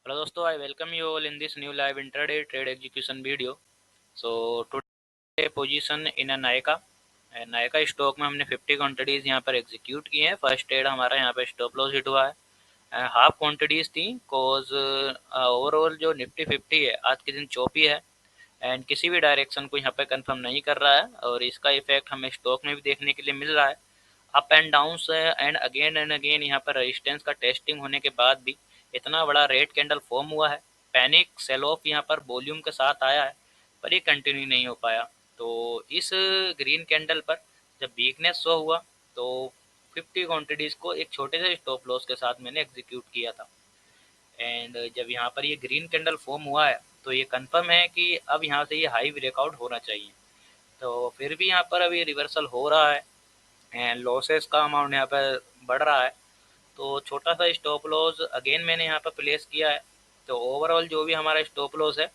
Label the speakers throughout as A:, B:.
A: Hello दोस्तों, I welcome you all in this new live intraday trade execution video. So today position in a Nykaa stock में हमने 50 quantities यहाँ पर execute की हैं। फर्स्ट ट्रेड हमारा यहाँ पे स्टॉप लॉस हिट हुआ है। हाफ क्वांटिटीज थी कोज ओवरऑल जो निफ्टी 50 है आज के दिन चौपी है एंड किसी भी डायरेक्शन को यहाँ पे कंफर्म नहीं कर रहा है और इसका इफेक्ट हमें स्टॉक में भी देखने के लिए मिल रहा है। Up and down and again यहाँ पर रेजिस्टेंस का टेस्टिंग होने के बाद भी इतना बड़ा रेड कैंडल फॉर्म हुआ है। पैनिक सेल ऑफ यहाँ पर वॉल्यूम के साथ आया है पर ये कंटिन्यू नहीं हो पाया। तो इस ग्रीन कैंडल पर जब वीकनेस शो हुआ तो 50 क्वांटिटीज को एक छोटे से स्टॉप लॉस के साथ मैंने एग्जीक्यूट किया था। एंड जब यहाँ पर ये ग्रीन कैंडल फॉर्म हुआ है तो ये कंफर्म है कि अब यहाँ से ये हाई ब्रेकआउट होना चाहिए। तो फिर भी यहाँ पर अभी रिवर्सल हो रहा है एंड लॉसेस का अमाउंट यहाँ पर बढ़ रहा है। तो छोटा सा स्टॉप लॉस अगेन मैंने यहाँ पर प्लेस किया है। तो ओवरऑल जो भी हमारा स्टॉप लॉस है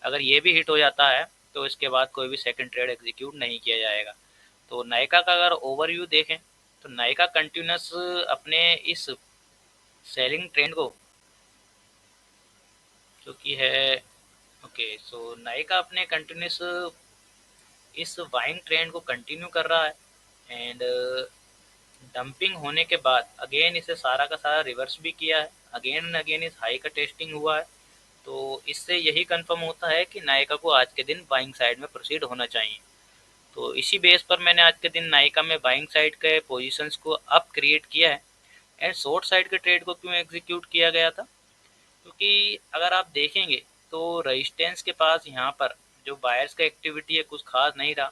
A: अगर ये भी हिट हो जाता है तो इसके बाद कोई भी सेकंड ट्रेड एग्जीक्यूट नहीं किया जाएगा। तो नायका का अगर ओवरव्यू देखें तो नायका कंटिन्यूस अपने इस सेलिंग ट्रेंड को जो कि है ओके सो नायका अपने कंटिन्यूस इस बाइंग ट्रेंड को कंटिन्यू कर रहा है एंड डंपिंग होने के बाद अगेन इसे सारा का सारा रिवर्स भी किया है। अगेन एंड अगेन इस हाई का टेस्टिंग हुआ है। तो इससे यही कंफर्म होता है कि नायका को आज के दिन बाइंग साइड में प्रोसीड होना चाहिए। तो इसी बेस पर मैंने आज के दिन नायका में बाइंग साइड के पोजीशंस को अप क्रिएट किया है। एंड शॉर्ट साइड के ट्रेड को क्यों एग्जीक्यूट किया गया था क्योंकि अगर आप देखेंगे तो रेजिस्टेंस के पास यहाँ पर जो बायर्स का एक्टिविटी है कुछ खास नहीं रहा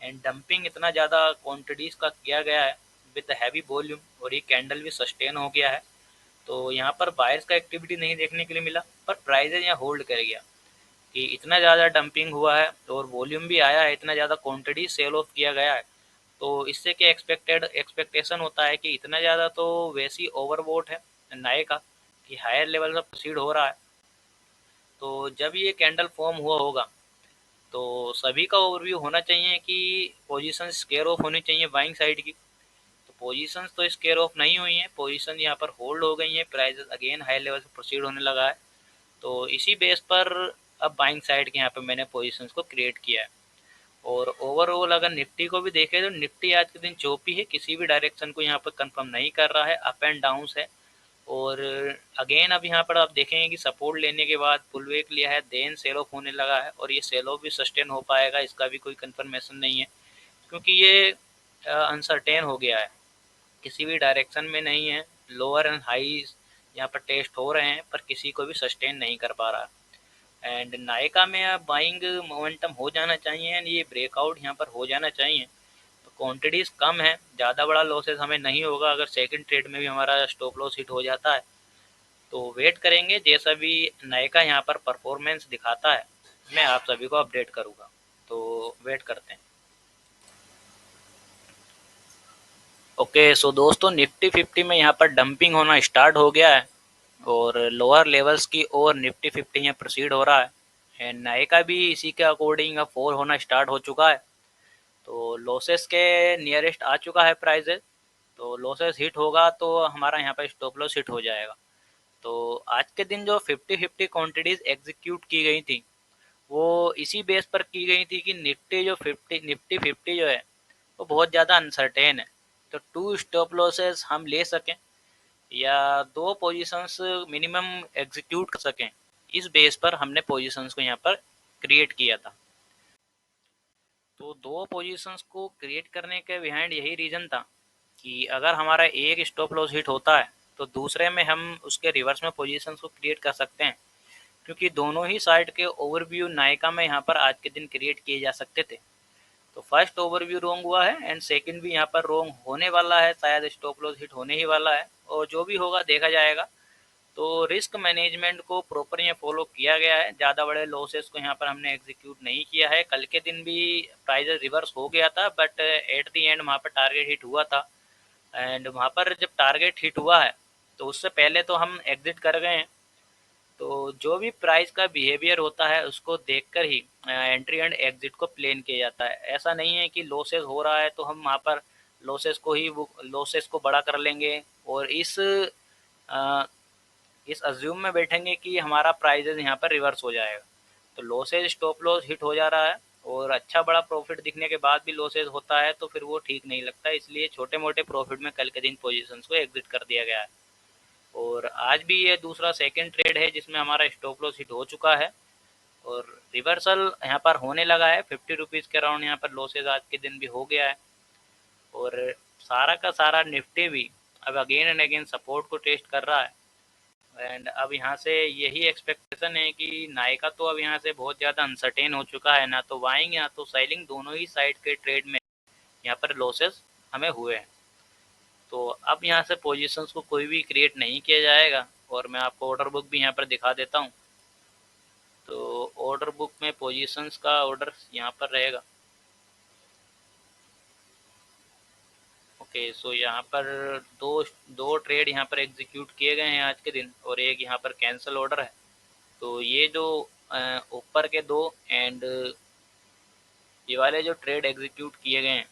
A: एंड डंपिंग इतना ज़्यादा क्वांटिटीज़ का किया गया है विद हैवी वॉल्यूम और ये कैंडल भी सस्टेन हो गया है। तो यहाँ पर बायर्स का एक्टिविटी नहीं देखने के लिए मिला पर प्राइजेज यहाँ होल्ड कर गया कि इतना ज़्यादा डंपिंग हुआ है और वॉल्यूम भी आया है, इतना ज़्यादा क्वांटिटी सेल ऑफ किया गया है। तो इससे क्या एक्सपेक्टेशन होता है कि इतना ज़्यादा तो वैसी ओवरबोट है नाये का कि हायर लेवल में प्रोसीड हो रहा है। तो जब ये कैंडल फॉर्म हुआ होगा तो सभी का ओवरव्यू होना चाहिए कि पोजीशन स्केयर ऑफ होनी चाहिए बाइंग साइड की। तो पोजीशंस तो स्केयर ऑफ नहीं हुई हैं, पोजीशन यहाँ पर होल्ड हो गई हैं, प्राइसेस अगेन हाई लेवल से प्रोसीड होने लगा है। तो इसी बेस पर अब बाइंग साइड के यहाँ पे मैंने पोजीशंस को क्रिएट किया है। और ओवरऑल अगर निफ्टी को भी देखें तो निफ्टी आज के दिन चौपी है, किसी भी डायरेक्शन को यहाँ पर कंफर्म नहीं कर रहा है, अप एंड डाउन है। और अगेन अब यहाँ पर आप देखेंगे कि सपोर्ट लेने के बाद पुल बैक लिया है देन सेल ऑफ होने लगा है और ये सेल ऑफ भी सस्टेन हो पाएगा इसका भी कोई कंफर्मेशन नहीं है क्योंकि ये अनसर्टेन हो गया है, किसी भी डायरेक्शन में नहीं है। लोअर एंड हाई यहाँ पर टेस्ट हो रहे हैं पर किसी को भी सस्टेन नहीं कर पा रहा। एंड नायका में अब बाइंग मोमेंटम हो जाना चाहिए एंड ये ब्रेकआउट यहाँ पर हो जाना चाहिए। तो क्वांटिटीज कम है, ज़्यादा बड़ा लॉसेस हमें नहीं होगा अगर सेकंड ट्रेड में भी हमारा स्टॉप लॉस हिट हो जाता है। तो वेट करेंगे, जैसा भी नायका यहाँ पर परफॉर्मेंस दिखाता है मैं आप सभी को अपडेट करूँगा। तो वेट करते हैं। ओके सो दोस्तों निफ्टी 50 में यहाँ पर डंपिंग होना स्टार्ट हो गया है और लोअर लेवल्स की ओर निफ्टी 50 यहाँ प्रोसीड हो रहा है एंड नायका भी इसी के अकॉर्डिंग अब फॉल होना स्टार्ट हो चुका है। तो लॉसेस के नियरेस्ट आ चुका है प्राइजेस। तो लॉसेस हिट होगा तो हमारा यहाँ पर स्टॉप लॉस हिट हो जाएगा। तो आज के दिन जो 50-50 क्वांटिटीज एग्जीक्यूट की गई थी वो इसी बेस पर की गई थी कि निफ्टी 50 जो है वो बहुत ज़्यादा अनसर्टेन है। तो टू स्टॉप लॉसेस हम ले सकें या दो पोजीशंस मिनिमम एग्जीक्यूट कर सकें, इस बेस पर हमने पोजीशंस को यहाँ पर क्रिएट किया था। तो दो पोजीशंस को क्रिएट करने के बिहाइंड यही रीज़न था कि अगर हमारा एक स्टॉप लॉस हिट होता है तो दूसरे में हम उसके रिवर्स में पोजीशंस को क्रिएट कर सकते हैं क्योंकि दोनों ही साइड के ओवरव्यू नायका में यहाँ पर आज के दिन क्रिएट किए जा सकते थे। तो फर्स्ट ओवरव्यू रॉन्ग हुआ है एंड सेकंड भी यहाँ पर रॉन्ग होने वाला है, शायद स्टॉप लॉस हिट होने ही वाला है और जो भी होगा देखा जाएगा। तो रिस्क मैनेजमेंट को प्रॉपर यहाँ फॉलो किया गया है, ज़्यादा बड़े लॉसेस को यहाँ पर हमने एग्जीक्यूट नहीं किया है। कल के दिन भी प्राइस रिवर्स हो गया था बट एट द एंड वहाँ पर टारगेट हिट हुआ था एंड वहाँ पर जब टारगेट हिट हुआ है तो उससे पहले तो हम एग्जिट कर गए हैं। तो जो भी प्राइस का बिहेवियर होता है उसको देखकर ही एंट्री एंड एग्जिट को प्लान किया जाता है। ऐसा नहीं है कि लॉसेस हो रहा है तो हम वहाँ पर लॉसेस को बड़ा कर लेंगे और इस इस अज्यूम में बैठेंगे कि हमारा प्राइजेज यहाँ पर रिवर्स हो जाएगा। तो लॉसेज स्टॉप लॉस हिट हो जा रहा है और अच्छा बड़ा प्रॉफिट दिखने के बाद भी लॉसेज होता है तो फिर वो ठीक नहीं लगता, इसलिए छोटे मोटे प्रॉफिट में कल के दिन पोजीशंस को एग्जिट कर दिया गया है। और आज भी ये दूसरा सेकंड ट्रेड है जिसमें हमारा स्टॉप लॉस हिट हो चुका है और रिवर्सल यहाँ पर होने लगा है। 50 रुपीज़ के अराउंड यहाँ पर लॉसेज आज के दिन भी हो गया है और सारा का सारा निफ्टी भी अब अगेन एंड अगेन सपोर्ट को टेस्ट कर रहा है। एंड अब यहाँ से यही एक्सपेक्टेशन है कि नायका तो अब यहाँ से बहुत ज़्यादा अनसर्टेन हो चुका है, ना तो बाइंग या तो सेलिंग दोनों ही साइड के ट्रेड में यहाँ पर लॉसेस हमें हुए हैं। तो अब यहाँ से पोजीशंस को कोई भी क्रिएट नहीं किया जाएगा और मैं आपको ऑर्डर बुक भी यहाँ पर दिखा देता हूँ। तो ऑर्डर बुक में पोजीशंस का ऑर्डर यहाँ पर रहेगा। ओके, सो यहाँ पर दो दो ट्रेड यहाँ पर एग्जीक्यूट किए गए हैं आज के दिन और एक यहाँ पर कैंसिल ऑर्डर है। तो ये जो ऊपर के दो एंड ये वाले जो ट्रेड एग्जीक्यूट किए गए हैं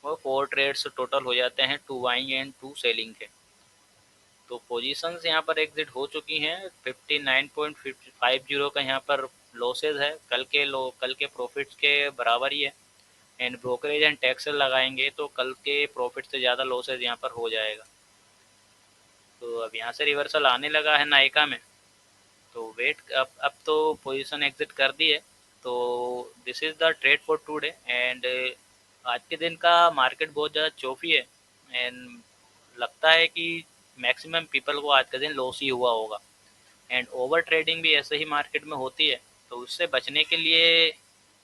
A: वो 4 ट्रेड्स टोटल हो जाते हैं, 2 बाइंग एंड 2 सेलिंग के। तो पोजीशंस यहाँ पर एग्जिट हो चुकी हैं। 59.50 का यहाँ पर लॉसेज है, कल के प्रॉफिट्स के बराबर ही है। एंड ब्रोकरेज एंड टैक्स लगाएंगे तो कल के प्रॉफिट से ज़्यादा लॉसेज यहाँ पर हो जाएगा। तो अब यहाँ से रिवर्सल आने लगा है नायका में, तो वेट अब तो पोजीशन एग्जिट कर दी है। तो this is the trade for today and आज के दिन का मार्केट बहुत ज़्यादा चौफी है एंड लगता है कि मैक्सिमम पीपल को आज का दिन लॉस ही हुआ होगा। एंड ओवर ट्रेडिंग भी ऐसे ही मार्केट में होती है, तो उससे बचने के लिए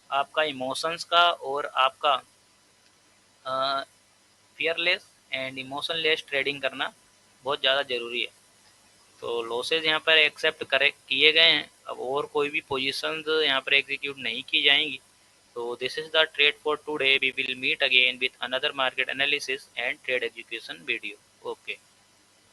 A: आपका इमोशंस का और आपका फियरलेस एंड इमोशनलेस ट्रेडिंग करना बहुत ज़्यादा ज़रूरी है। तो लॉसेज यहाँ पर एक्सेप्ट करे किए गए हैं, अब और कोई भी पोजीशंस यहाँ पर एग्जीक्यूट नहीं की जाएंगी। तो this is the trade for today, we will meet again with another market analysis and trade education video. Okay.